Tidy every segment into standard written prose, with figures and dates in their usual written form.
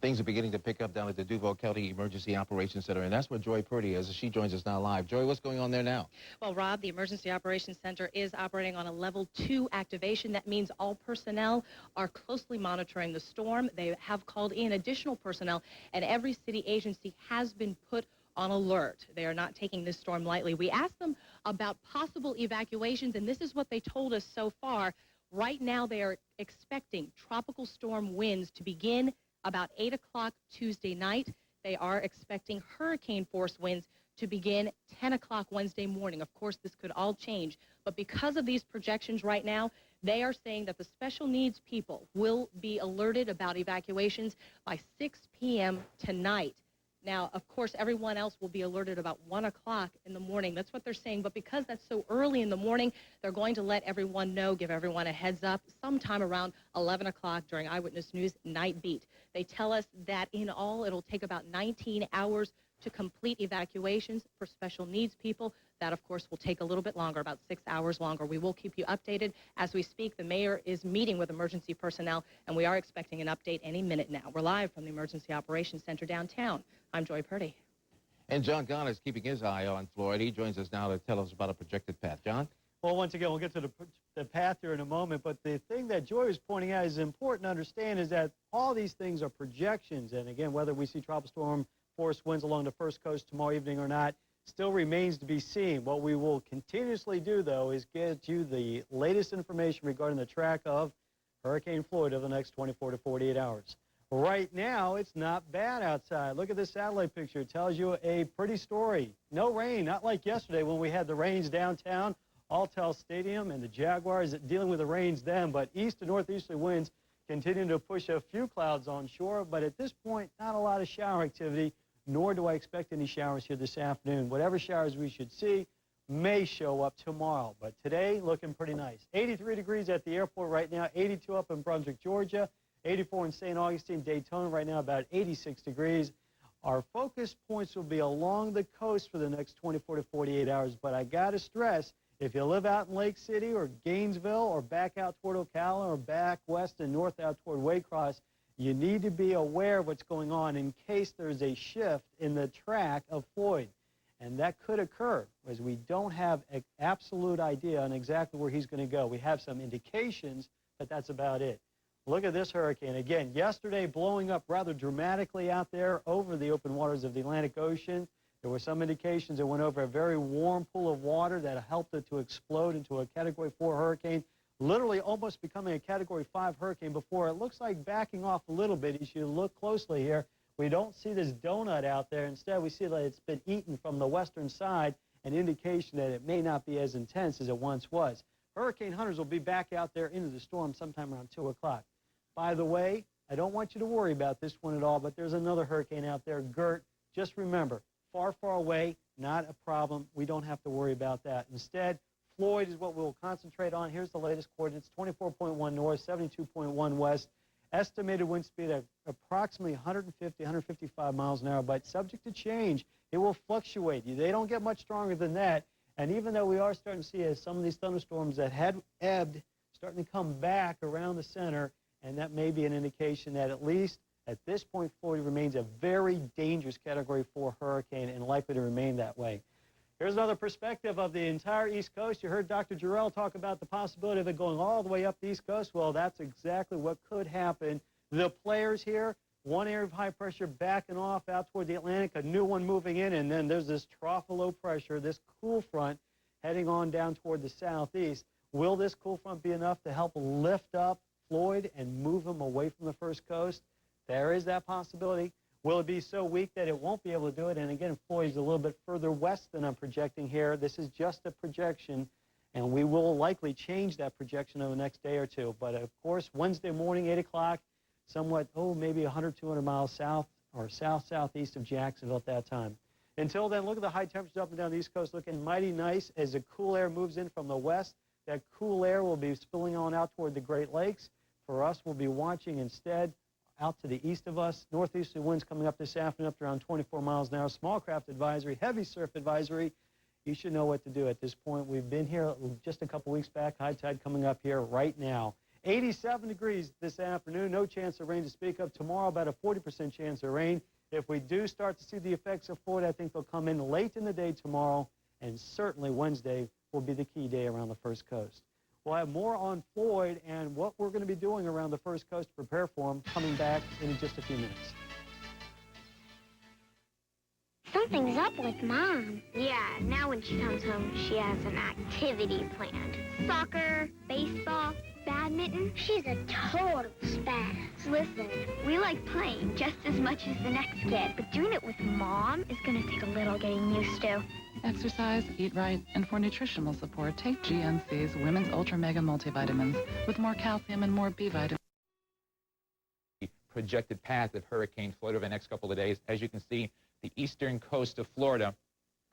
Things are beginning to pick up down at the Duval County Emergency Operations Center, and that's where Joy Purdy is. She joins us now live. Joy, what's going on there now? Well, Rob, the Emergency Operations Center is operating on a level 2 activation. That means all personnel are closely monitoring the storm. They have called in additional personnel, and every city agency has been put on alert. They are not taking this storm lightly. We asked them about possible evacuations, and this is what they told us so far. Right now, they are expecting tropical storm winds to begin about 8 o'clock Tuesday night. They are expecting hurricane force winds to begin 10 o'clock Wednesday morning. Of course, this could all change, but because of these projections right now, they are saying that the special needs people will be alerted about evacuations by 6 p.m. tonight. Now, of course, everyone else will be alerted about 1 o'clock in the morning. That's what they're saying. But because that's so early in the morning, they're going to let everyone know, give everyone a heads up sometime around 11 o'clock during Eyewitness News Night Beat. They tell us that in all, it'll take about 19 hours to complete evacuations for special needs people. That, of course, will take a little bit longer, about 6 hours longer. We will keep you updated as we speak. The mayor is meeting with emergency personnel, and we are expecting an update any minute now. We're live from the Emergency Operations Center downtown. I'm Joy Purdy. And John Gahn is keeping his eye on Floyd. He joins us now to tell us about a projected path. John? Well, once again, we'll get to the path here in a moment, but the thing that Joy was pointing out is important to understand is that all these things are projections, and again, whether we see tropical storm force winds along the first coast tomorrow evening or not still remains to be seen. What we will continuously do, though, is get you the latest information regarding the track of Hurricane Floyd over the next 24 to 48 hours. Right now, it's not bad outside. Look at this satellite picture. It tells you a pretty story. No rain, not like yesterday when we had the rains downtown, Alltel Stadium, and the Jaguars dealing with the rains then, but east to northeasterly winds continuing to push a few clouds on shore, but at this point, not a lot of shower activity, nor do I expect any showers here this afternoon. Whatever showers we should see may show up tomorrow, but today looking pretty nice. 83 degrees at the airport right now, 82 up in Brunswick, Georgia, 84 in St. Augustine, Daytona right now, about 86 degrees. Our focus points will be along the coast for the next 24 to 48 hours, but I got to stress, if you live out in Lake City or Gainesville or back out toward Ocala or back west and north out toward Waycross, you need to be aware of what's going on in case there's a shift in the track of Floyd. And that could occur, as we don't have an absolute idea on exactly where he's going to go. We have some indications, but that's about it. Look at this hurricane. Again, yesterday blowing up rather dramatically out there over the open waters of the Atlantic Ocean. There were some indications it went over a very warm pool of water that helped it to explode into a Category 4 hurricane, literally almost becoming a Category 5 hurricane before. It looks like backing off a little bit. As you look closely here, we don't see this donut out there. Instead, we see that it's been eaten from the western side, an indication that it may not be as intense as it once was. Hurricane hunters will be back out there into the storm sometime around 2 o'clock. By the way, I don't want you to worry about this one at all, but there's another hurricane out there, Gert. Just remember, far, far away, not a problem. We don't have to worry about that. Instead, Floyd is what we'll concentrate on. Here's the latest coordinates, 24.1 north, 72.1 west. Estimated wind speed at approximately 150, 155 miles an hour, but subject to change. It will fluctuate. They don't get much stronger than that. And even though we are starting to see some of these thunderstorms that had ebbed starting to come back around the center, and that may be an indication that at least at this point, Floyd remains a very dangerous Category 4 hurricane and likely to remain that way. Here's another perspective of the entire East Coast. You heard Dr. Jarrell talk about the possibility of it going all the way up the East Coast. Well, that's exactly what could happen. The players here, one area of high pressure backing off out toward the Atlantic, a new one moving in, and then there's this trough of low pressure, this cool front heading on down toward the southeast. Will this cool front be enough to help lift up Floyd and move him away from the first coast? There is that possibility. Will it be so weak that it won't be able to do it? And again, Floyd's a little bit further west than I'm projecting here. This is just a projection, and we will likely change that projection over the next day or two. But of course, Wednesday morning, 8 o'clock, somewhat, maybe 100, 200 miles south or south-southeast of Jacksonville at that time. Until then, look at the high temperatures up and down the East Coast looking mighty nice as the cool air moves in from the west. That cool air will be spilling on out toward the Great Lakes. For us, we'll be watching instead out to the east of us. Northeasterly winds coming up this afternoon up to around 24 miles an hour. Small craft advisory, heavy surf advisory. You should know what to do at this point. We've been here just a couple weeks back. High tide coming up here right now. 87 degrees this afternoon. No chance of rain to speak of. Tomorrow, about a 40% chance of rain. If we do start to see the effects of Floyd, I think they'll come in late in the day tomorrow, and certainly Wednesday will be the key day around the First Coast. We'll have more on Floyd and what we're going to be doing around the First Coast to prepare for him coming back in just a few minutes. Something's up with Mom. Yeah, now when she comes home, she has an activity planned. Soccer, baseball, badminton. She's a total spaz. Listen, we like playing just as much as the next kid, but doing it with Mom is going to take a little getting used to. Exercise, eat right, and for nutritional support, take GNC's Women's Ultra Mega Multivitamins with more calcium and more B vitamins. Projected path of Hurricane Floyd over the next couple of days. As you can see, the eastern coast of Florida,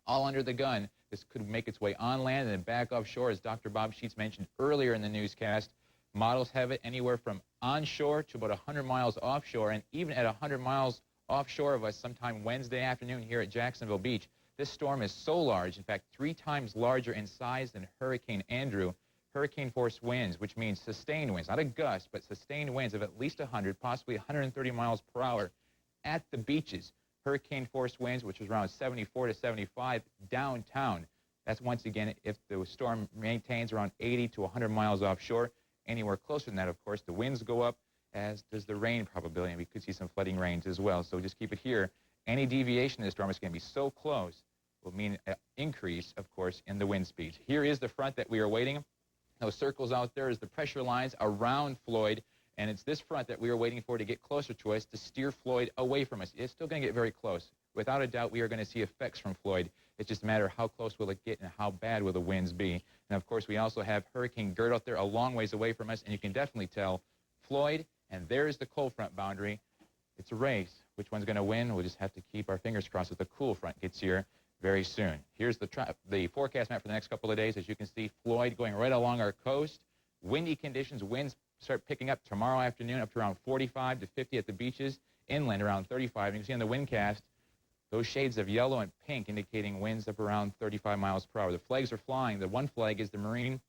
all under the gun. This could make its way on land and then back offshore, as Dr. Bob Sheets mentioned earlier in the newscast. Models have it anywhere from onshore to about 100 miles offshore, and even at 100 miles offshore of us sometime Wednesday afternoon here at Jacksonville Beach. This storm is so large, in fact, 3 times larger in size than Hurricane Andrew. Hurricane force winds, which means sustained winds, not a gust, but sustained winds of at least 100, possibly 130 miles per hour at the beaches. Hurricane force winds, which was around 74 to 75 downtown. That's once again if the storm maintains around 80 to 100 miles offshore. Anywhere closer than that, of course, the winds go up, as does the rain probability, and we could see some flooding rains as well. So just keep it here. Any deviation in the storm is going to be so close will mean an increase, of course, in the wind speeds. Here is the front that we are waiting. Those circles out there is the pressure lines around Floyd, and it's this front that we are waiting for to get closer to us to steer Floyd away from us. It's still going to get very close. Without a doubt, we are going to see effects from Floyd. It's just a matter of how close will it get and how bad will the winds be. And, of course, we also have Hurricane Gert out there a long ways away from us, and you can definitely tell Floyd, and there's the cold front boundary. It's a race. Which one's going to win? We'll just have to keep our fingers crossed that the cool front gets here very soon. Here's the forecast map for the next couple of days. As you can see, Floyd going right along our coast. Windy conditions. Winds start picking up tomorrow afternoon up to around 45 to 50 at the beaches. Inland around 35. And you can see on the windcast those shades of yellow and pink indicating winds up around 35 miles per hour. The flags are flying. The one flag is the marine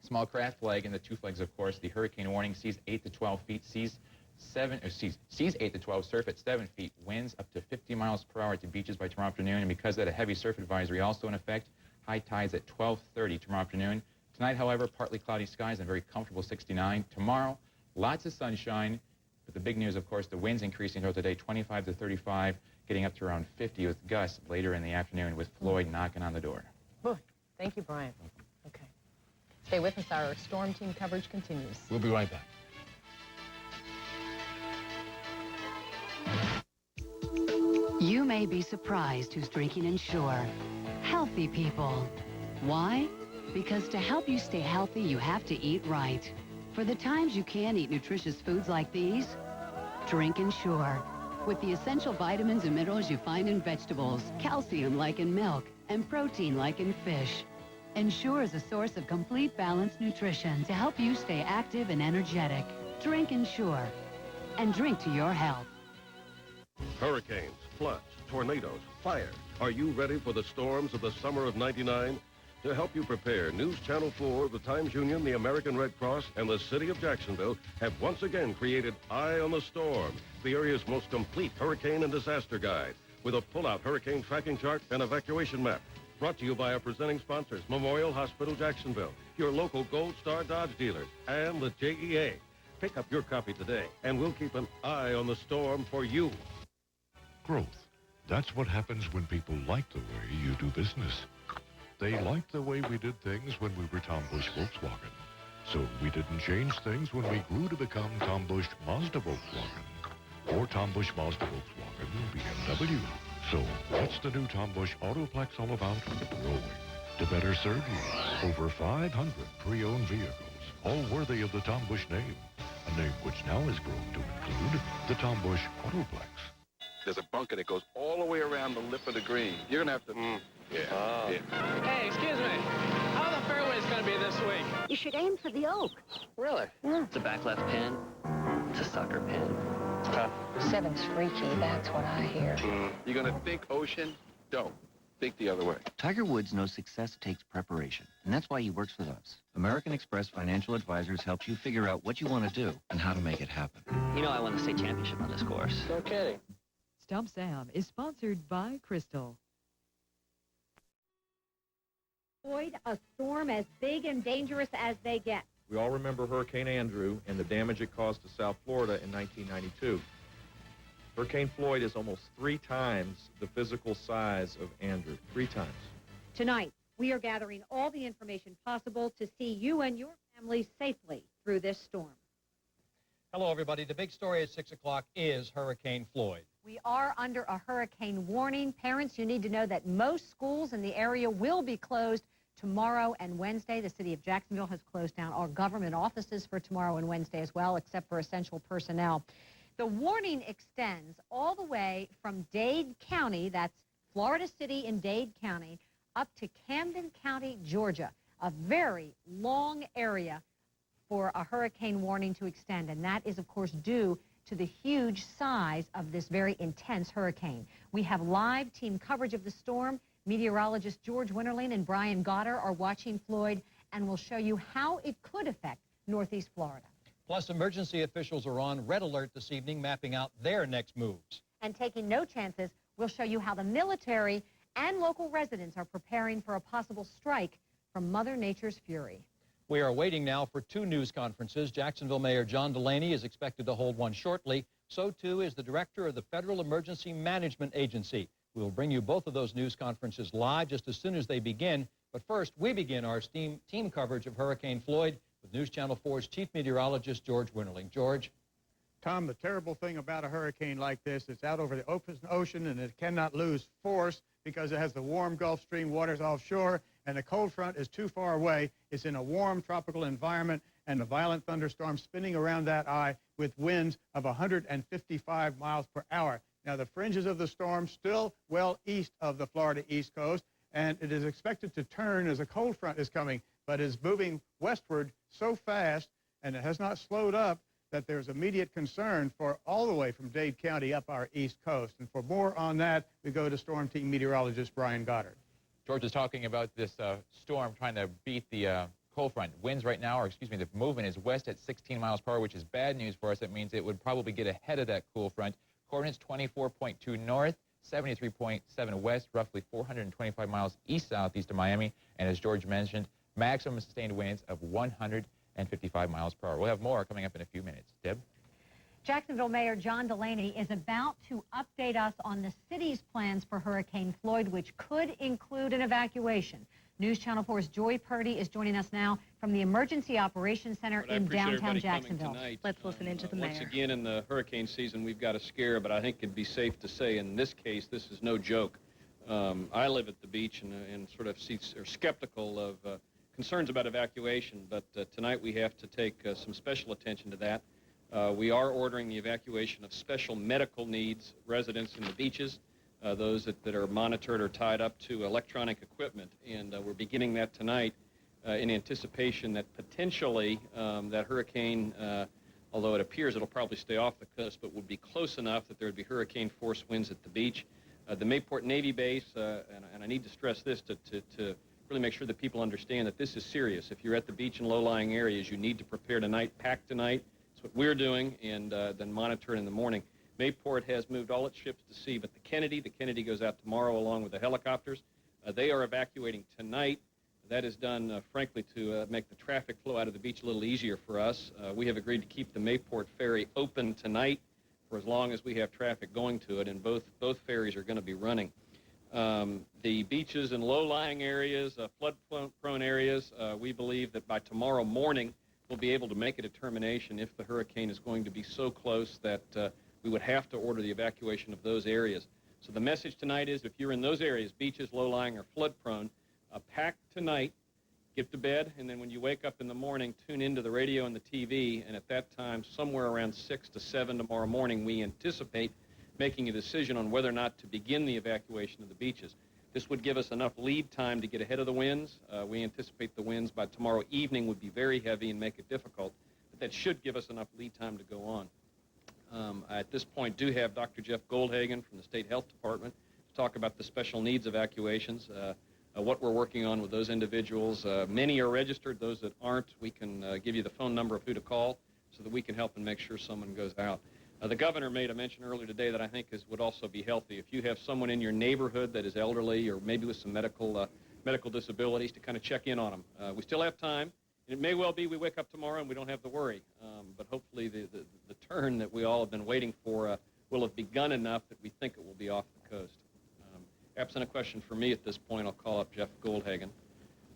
small craft flag, and the 2 flags, of course, the hurricane warning. Seas 8 to 12 feet. Seas 8 to 12, surf at 7 feet, winds up to 50 miles per hour at the beaches by tomorrow afternoon, and because of that, a heavy surf advisory also in effect. High tides at 12:30 tomorrow afternoon. Tonight, however, partly cloudy skies and very comfortable 69. Tomorrow, lots of sunshine, but the big news, of course, the winds increasing throughout the day, 25 to 35, getting up to around 50 with gusts later in the afternoon with Floyd knocking on the door. Thank you, Brian. Okay. Stay with us. Our storm team coverage continues. We'll be right back. You may be surprised who's drinking Ensure. Healthy people. Why? Because to help you stay healthy, you have to eat right. For the times you can't eat nutritious foods like these, drink Ensure. With the essential vitamins and minerals you find in vegetables, calcium like in milk, and protein like in fish. Ensure is a source of complete balanced nutrition to help you stay active and energetic. Drink Ensure. And drink to your health. Hurricanes, floods, tornadoes, fires. Are you ready for the storms of the summer of '99? To help you prepare, News Channel 4, the Times-Union, the American Red Cross, and the City of Jacksonville have once again created Eye on the Storm, the area's most complete hurricane and disaster guide, with a pull-out hurricane tracking chart and evacuation map. Brought to you by our presenting sponsors, Memorial Hospital Jacksonville, your local Gold Star Dodge dealers, and the JEA. Pick up your copy today, and we'll keep an eye on the storm for you. Growth. That's what happens when people like the way you do business. They liked the way we did things when we were Tom Bush Volkswagen. So we didn't change things when we grew to become Tom Bush Mazda Volkswagen. Or Tom Bush Mazda Volkswagen BMW. So what's the new Tom Bush Autoplex all about? Growing. To better serve you. Over 500 pre-owned vehicles, all worthy of the Tom Bush name. A name which now has grown to include the Tom Bush Autoplex. There's a bunker that goes all the way around the lip of the green. You're going to have to... Yeah. Hey, excuse me. How are the fairways going to be this week? You should aim for the oak. Really? Yeah. It's a back left pin. It's a sucker pin. Seven's freaky, that's what I hear. You're going to think ocean? Don't. Think the other way. Tiger Woods knows success takes preparation, and that's why he works with us. American Express Financial Advisors helps you figure out what you want to do and how to make it happen. You know I won the state championship on this course. No kidding. Stump Sam is sponsored by Crystal. Floyd, a storm as big and dangerous as they get. We all remember Hurricane Andrew and the damage it caused to South Florida in 1992. Hurricane Floyd is almost 3 times the physical size of Andrew. 3 times. Tonight, we are gathering all the information possible to see you and your family safely through this storm. Hello, everybody. The big story at 6 o'clock is Hurricane Floyd. We are under a hurricane warning. Parents, you need to know that most schools in the area will be closed tomorrow and Wednesday. The city of Jacksonville has closed down all government offices for tomorrow and Wednesday as well, except for essential personnel. The warning extends all the way from Dade County, that's Florida City in Dade County, up to Camden County, Georgia, a very long area for a hurricane warning to extend, and that is, of course, due to the huge size of this very intense hurricane. We have live team coverage of the storm. Meteorologist George Winterling and Brian Goddard are watching Floyd and will show you how it could affect Northeast Florida. Plus, emergency officials are on red alert this evening, mapping out their next moves. And taking no chances, we'll show you how the military and local residents are preparing for a possible strike from Mother Nature's fury. We are waiting now for 2 news conferences. Jacksonville Mayor John Delaney is expected to hold one shortly. So, too, is the director of the Federal Emergency Management Agency. We will bring you both of those news conferences live just as soon as they begin. But first, we begin our team coverage of Hurricane Floyd with News Channel 4's chief meteorologist, George Winterling. George? Tom, the terrible thing about a hurricane like this, it's out over the open ocean and it cannot lose force because it has the warm Gulf Stream waters offshore and the cold front is too far away. It's in a warm tropical environment and a violent thunderstorm spinning around that eye with winds of 155 miles per hour. Now, the fringes of the storm still well east of the Florida East Coast, and it is expected to turn as a cold front is coming, but is moving westward so fast, and it has not slowed up, that there's immediate concern for all the way from Dade County up our east coast. And for more on that, we go to storm team meteorologist Brian Goddard. George is talking about this storm trying to beat the cold front. Winds right now, the movement is west at 16 miles per hour, which is bad news for us. It means it would probably get ahead of that cool front. Coordinates 24.2 north, 73.7 west, roughly 425 miles east-southeast of Miami. And as George mentioned, maximum sustained winds of 155 miles per hour. We'll have more coming up in a few minutes. Deb? Jacksonville Mayor John Delaney is about to update us on the city's plans for Hurricane Floyd, which could include an evacuation. News Channel 4's Joy Purdy is joining us now from the Emergency Operations Center in downtown Jacksonville. Let's listen into the mayor. Once again, in the hurricane season, we've got a scare, but I think it'd be safe to say in this case, this is no joke. I live at the beach and sort of are skeptical of concerns about evacuation, but tonight we have to take some special attention to that. We are ordering the evacuation of special medical needs residents in the beaches, those that are monitored or tied up to electronic equipment, and we're beginning that tonight in anticipation that potentially that hurricane, although it appears it'll probably stay off the coast, but would be close enough that there would be hurricane force winds at the beach. The Mayport Navy base, and I need to stress this to really make sure that people understand that this is serious. If you're at the beach in low-lying areas, you need to prepare tonight, pack tonight. That's what we're doing, and then monitor it in the morning. Mayport has moved all its ships to sea, but the Kennedy goes out tomorrow along with the helicopters. They are evacuating tonight. That is done, frankly, to make the traffic flow out of the beach a little easier for us. We have agreed to keep the Mayport ferry open tonight for as long as we have traffic going to it, and both ferries are going to be running. The beaches in low-lying areas, flood-prone areas, we believe that by tomorrow morning we'll be able to make a determination if the hurricane is going to be so close that we would have to order the evacuation of those areas. So the message tonight is if you're in those areas, beaches, low-lying, or flood-prone, pack tonight, get to bed, and then when you wake up in the morning, tune into the radio and the TV, and at that time, somewhere around 6 to 7 tomorrow morning, we anticipate making a decision on whether or not to begin the evacuation of the beaches. This would give us enough lead time to get ahead of the winds. We anticipate the winds by tomorrow evening would be very heavy and make it difficult, but that should give us enough lead time to go on. I, at this point, do have Dr. Jeff Goldhagen from the State Health Department talk about the special needs evacuations, what we're working on with those individuals. Many are registered. Those that aren't, we can give you the phone number of who to call so that we can help and make sure someone goes out. The governor made a mention earlier today that I think would also be healthy. If you have someone in your neighborhood that is elderly or maybe with some medical disabilities, to kind of check in on them. We still have time. It may well be we wake up tomorrow and we don't have to worry, but hopefully the turn that we all have been waiting for will have begun enough that we think it will be off the coast. Absent a question for me at this point, I'll call up Jeff Goldhagen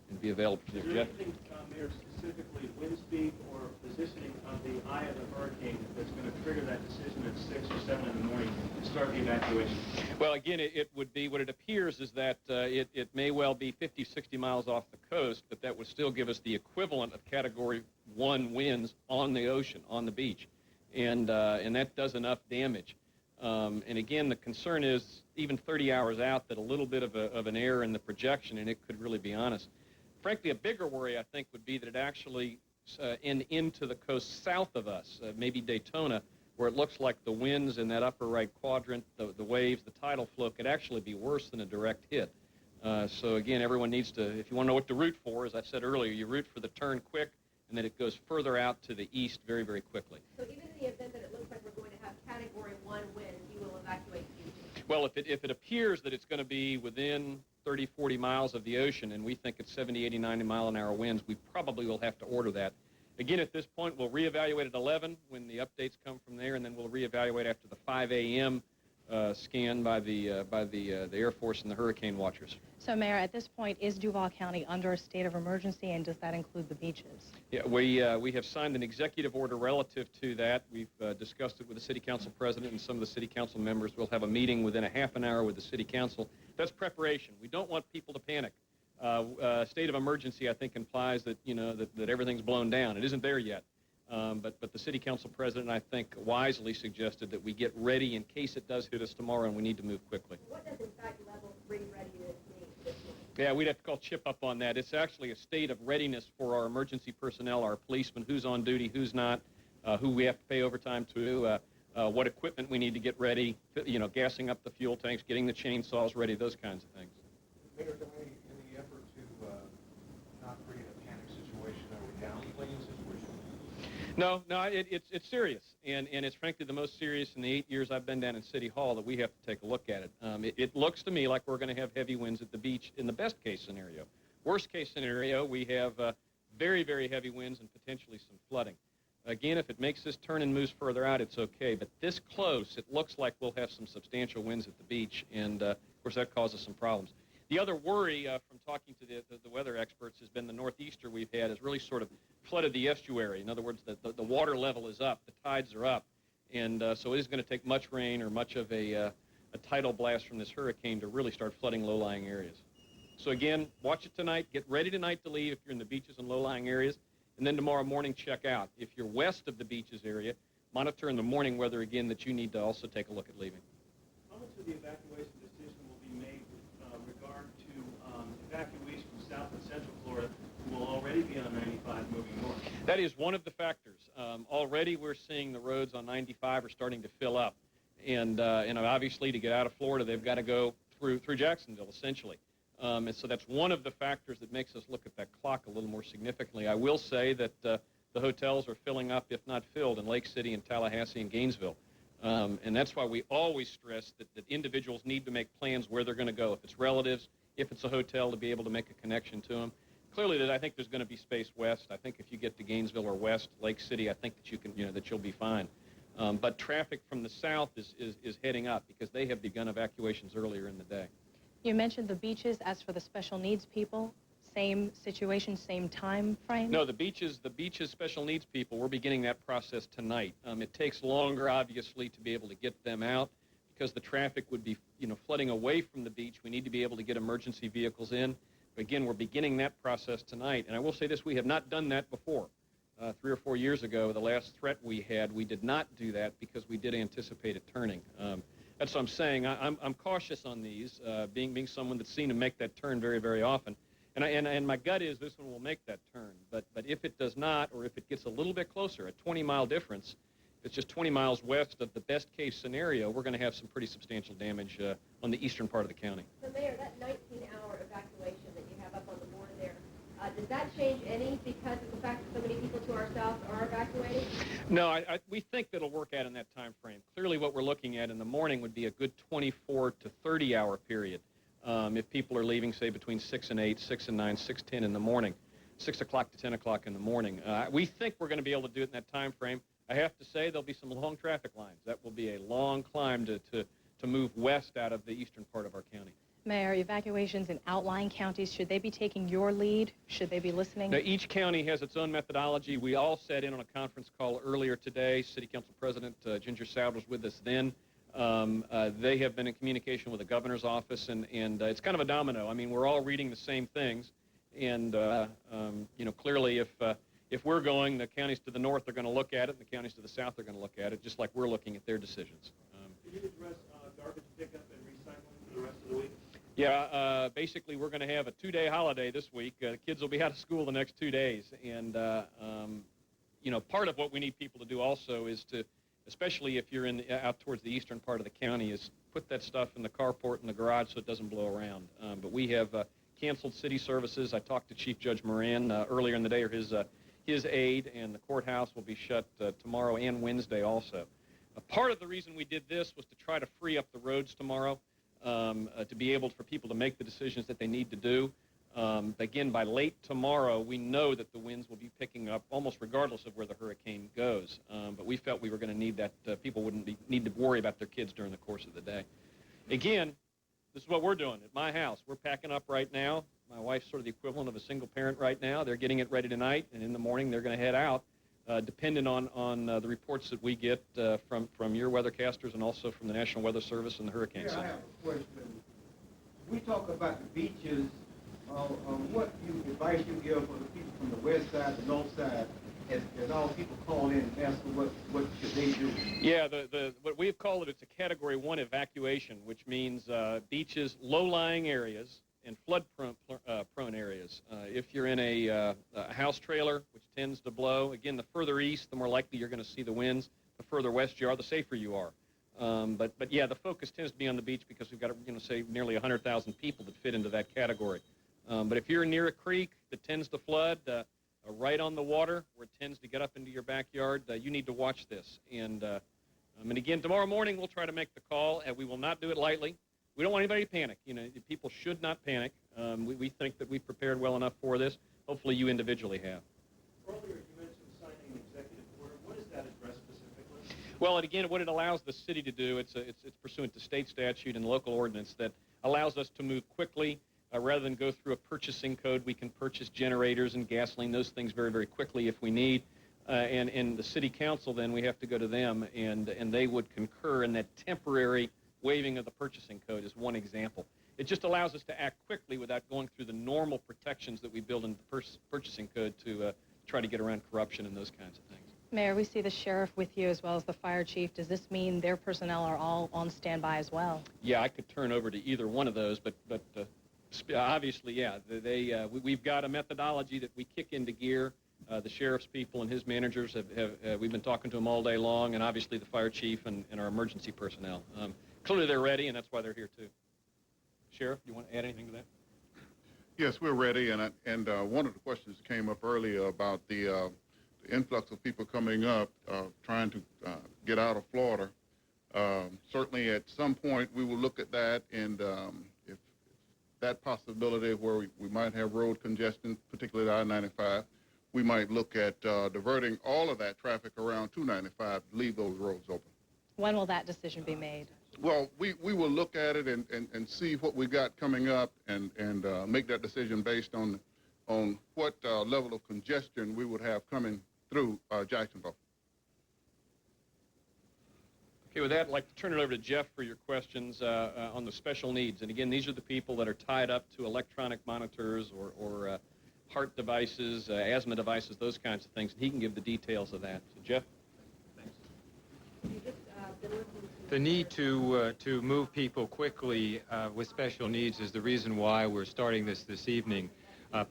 and be available for you. Is there Jeff? anything, Mayor, specifically wind speed or positioning of the eye of the hurricane that's going to trigger that decision at 6 or 7 in the morning to start the evacuation? Well, again, it would be, what it appears is that it may well be 50, 60 miles off the coast, but that would still give us the equivalent of Category 1 winds on the ocean, on the beach, and that does enough damage. And again, the concern is even 30 hours out that a little bit of an error in the projection, and it could really be honest. Frankly, a bigger worry, I think, would be that it actually end into the coast south of us, maybe Daytona, where it looks like the winds in that upper right quadrant, the waves, the tidal flow could actually be worse than a direct hit. So again, everyone needs to, if you want to know what to root for, as I said earlier, you root for the turn quick and that it goes further out to the east very, very quickly. So even in the event that it looks like we're going to have Category 1 winds, you will evacuate the beaches? Well, if it appears that it's going to be within 30, 40 miles of the ocean, and we think it's 70, 80, 90 mile-an-hour winds, we probably will have to order that. Again, at this point, we'll reevaluate at 11 when the updates come from there, and then we'll reevaluate after the 5 a.m. Scan by the Air Force and the hurricane watchers. So, Mayor, at this point, is Duval County under a state of emergency, and does that include the beaches? Yeah, we have signed an executive order relative to that. We've discussed it with the City Council President and some of the City Council members. We'll have a meeting within a half an hour with the City Council. That's preparation. We don't want people to panic. State of emergency, I think, implies that, that everything's blown down. It isn't there yet. But the City Council President, I think, wisely suggested that we get ready in case it does hit us tomorrow and we need to move quickly. What does, in fact, level 3 readiness mean? Yeah, we'd have to call Chip up on that. It's actually a state of readiness for our emergency personnel, our policemen, who's on duty, who's not, who we have to pay overtime to, what equipment we need to get ready, gassing up the fuel tanks, getting the chainsaws ready, those kinds of things. Mayor Delaney, in the effort to not create a panic situation, are we downplaying the situation? No, it's serious, and it's frankly the most serious in the 8 years I've been down in City Hall that we have to take a look at it. It looks to me like we're going to have heavy winds at the beach in the best case scenario. Worst case scenario, we have very, very heavy winds and potentially some flooding. Again, if it makes this turn and moves further out, it's okay, but this close, it looks like we'll have some substantial winds at the beach, and of course that causes some problems. The other worry from talking to the weather experts has been the northeaster we've had has really sort of flooded the estuary. In other words, the water level is up, the tides are up, and so it is going to take much rain or much of a tidal blast from this hurricane to really start flooding low-lying areas. So again, watch it tonight. Get ready tonight to leave if you're in the beaches and low-lying areas, and then tomorrow morning check out. If you're west of the beaches area, monitor in the morning weather again that you need to also take a look at leaving. How much of the evacuation decision will be made with regard to evacuees from South and Central Florida who will already be on 95 moving north? That is one of the factors. Already we're seeing the roads on 95 are starting to fill up. And obviously to get out of Florida, they've got to go through Jacksonville, essentially. And so that's one of the factors that makes us look at that clock a little more significantly. I will say that the hotels are filling up, if not filled, in Lake City and Tallahassee and Gainesville. And that's why we always stress that individuals need to make plans where they're going to go. If it's relatives, if it's a hotel, to be able to make a connection to them. Clearly, I think there's going to be space west. I think if you get to Gainesville or west, Lake City, I think that you can, that you'll be fine. But traffic from the south is heading up because they have begun evacuations earlier in the day. You mentioned the beaches. As for the special needs people, same situation, same time frame? No, the beaches special needs people, we're beginning that process tonight. It takes longer, obviously, to be able to get them out because the traffic would be, flooding away from the beach. We need to be able to get emergency vehicles in. But again, we're beginning that process tonight. And I will say this, we have not done that before. 3 or 4 years ago, the last threat we had, we did not do that because we did anticipate it turning. That's what I'm saying. I'm cautious on these, being someone that's seen them make that turn very, very often. And my gut is this one will make that turn. But if it does not, or if it gets a little bit closer, a 20-mile difference, it's just 20 miles west of the best case scenario, we're going to have some pretty substantial damage on the eastern part of the county. So, Mayor, that 19-hour evacuation that you have up on the board there, does that change any because of the fact that so many people to our south are evacuating? No, we think that it'll work out in that time frame. Clearly what we're looking at in the morning would be a good 24 to 30-hour period. If people are leaving, say, between 6 and 8, 6 and 9, 6, 10 in the morning, 6 o'clock to 10 o'clock in the morning. We think we're going to be able to do it in that time frame. I have to say there'll be some long traffic lines. That will be a long climb to move west out of the eastern part of our county. Mayor, evacuations in outlying counties, should they be taking your lead? Should they be listening? Now, each county has its own methodology. We all sat in on a conference call earlier today. City Council President Ginger Sowd was with us then. They have been in communication with the governor's office, and it's kind of a domino. I mean, we're all reading the same things, and you know, clearly if we're going, the counties to the north are going to look at it, and the counties to the south are going to look at it, just like we're looking at their decisions. Can you address garbage pickup and recycling for the rest of the week? Yeah, basically we're going to have a 2-day holiday this week. The kids will be out of school the next 2 days, and you know, part of what we need people to do also is to, especially if you're out towards the eastern part of the county, is put that stuff in the carport in the garage so it doesn't blow around. But we have canceled city services. I talked to Chief Judge Moran earlier in the day, or his aide, and the courthouse will be shut tomorrow and Wednesday also. Part of the reason we did this was to try to free up the roads tomorrow, to be able for people to make the decisions that they need to do. Again, by late tomorrow, we know that the winds will be picking up almost regardless of where the hurricane goes. But we felt we were going to need that. People wouldn't need to worry about their kids during the course of the day. Again, this is what we're doing at my house. We're packing up right now. My wife's sort of the equivalent of a single parent right now. They're getting it ready tonight, and in the morning they're going to head out, dependent on the reports that we get from your weathercasters and also from the National Weather Service and the Hurricane Center. I have a question. We talk about the beaches. What advice you give for the people from the west side, the north side, as all people call in and ask what should they do? Yeah, what we've called it's a Category 1 evacuation, which means beaches, low-lying areas, and flood-prone areas. If you're in a house trailer, which tends to blow, again, the further east, the more likely you're going to see the winds. The further west you are, the safer you are. But yeah, the focus tends to be on the beach because we've got, say, nearly 100,000 people that fit into that category. But if you're near a creek that tends to flood, right on the water where it tends to get up into your backyard, you need to watch this. And again, tomorrow morning we'll try to make the call, and we will not do it lightly. We don't want anybody to panic. You know, people should not panic. We think that we've prepared well enough for this. Hopefully you individually have. Earlier you mentioned signing an executive order. What does that address specifically? Well, and again, what it allows the city to do, it's pursuant to state statute and local ordinance that allows us to move quickly. Rather than go through a purchasing code, we can purchase generators and gasoline, those things very, very quickly if we need. And the city council, then, we have to go to them, and they would concur in that temporary waiving of the purchasing code is one example. It just allows us to act quickly without going through the normal protections that we build in the purchasing code to try to get around corruption and those kinds of things. Mayor, we see the sheriff with you as well as the fire chief. Does this mean their personnel are all on standby as well? Yeah, I could turn over to either one of those, but obviously, yeah, we've got a methodology that we kick into gear. The sheriff's people and his managers we've been talking to them all day long, and obviously the fire chief and our emergency personnel. Clearly they're ready, and that's why they're here too. Sheriff, do you want to add anything to that? Yes, we're ready, and one of the questions that came up earlier about the influx of people coming up, trying to get out of Florida. Certainly at some point we will look at that, and if that possibility where we might have road congestion, particularly I-95, we might look at diverting all of that traffic around 295, leave those roads open. When will that decision be made? Well, we will look at it and see what we got coming up and make that decision based on what level of congestion we would have coming through Jacksonville. Okay, with that, I'd like to turn it over to Jeff for your questions on the special needs. And again, these are the people that are tied up to electronic monitors or heart devices, asthma devices, those kinds of things. And he can give the details of that. So, Jeff? The need to move people quickly with special needs is the reason why we're starting this evening.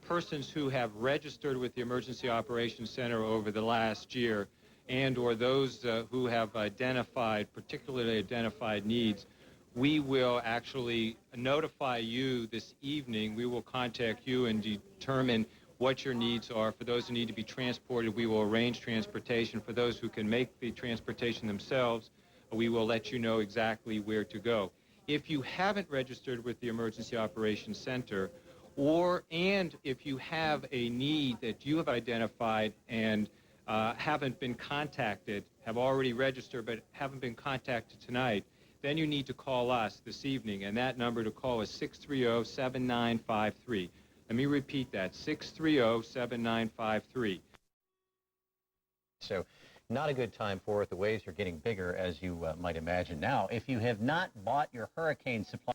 Persons who have registered with the Emergency Operations Center over the last year and or those who have particularly identified needs, we will actually notify you this evening. We will contact you and determine what your needs are. For those who need to be transported, we will arrange transportation. For those who can make the transportation themselves, we will let you know exactly where to go. If you haven't registered with the Emergency Operations Center, and if you have a need that you have identified and haven't been contacted, have already registered but haven't been contacted tonight, then you need to call us this evening, and that number to call is 630-7953. Let me repeat that, 630-7953. So not a good time for it. The waves are getting bigger, as you might imagine. Now, if you have not bought your hurricane supply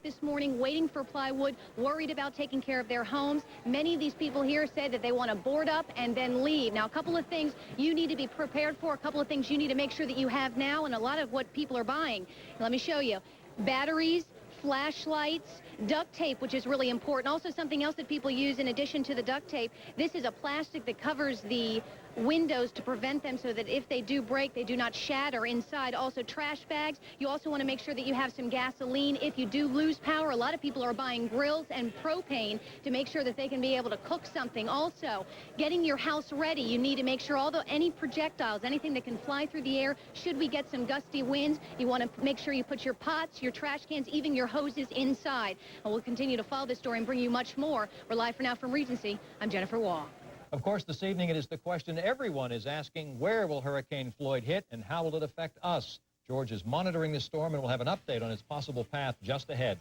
this morning, waiting for plywood, worried about taking care of their homes. Many of these people here said that they want to board up and then leave. Now, a couple of things you need to be prepared for, a couple of things you need to make sure that you have now, and a lot of what people are buying. Let me show you. Batteries, flashlights, duct tape, which is really important. Also, something else that people use in addition to the duct tape, this is a plastic that covers the windows to prevent them so that if they do break, they do not shatter inside. Also, trash bags. You also want to make sure that you have some gasoline. If you do lose power, a lot of people are buying grills and propane to make sure that they can be able to cook something. Also, getting your house ready. You need to make sure any projectiles, anything that can fly through the air, should we get some gusty winds, you want to make sure you put your pots, your trash cans, even your hoses inside. And we'll continue to follow this story and bring you much more. We're live for now from Regency. I'm Jennifer Wall. Of course, this evening it is the question everyone is asking: where will Hurricane Floyd hit and how will it affect us? George is monitoring the storm and will have an update on its possible path just ahead.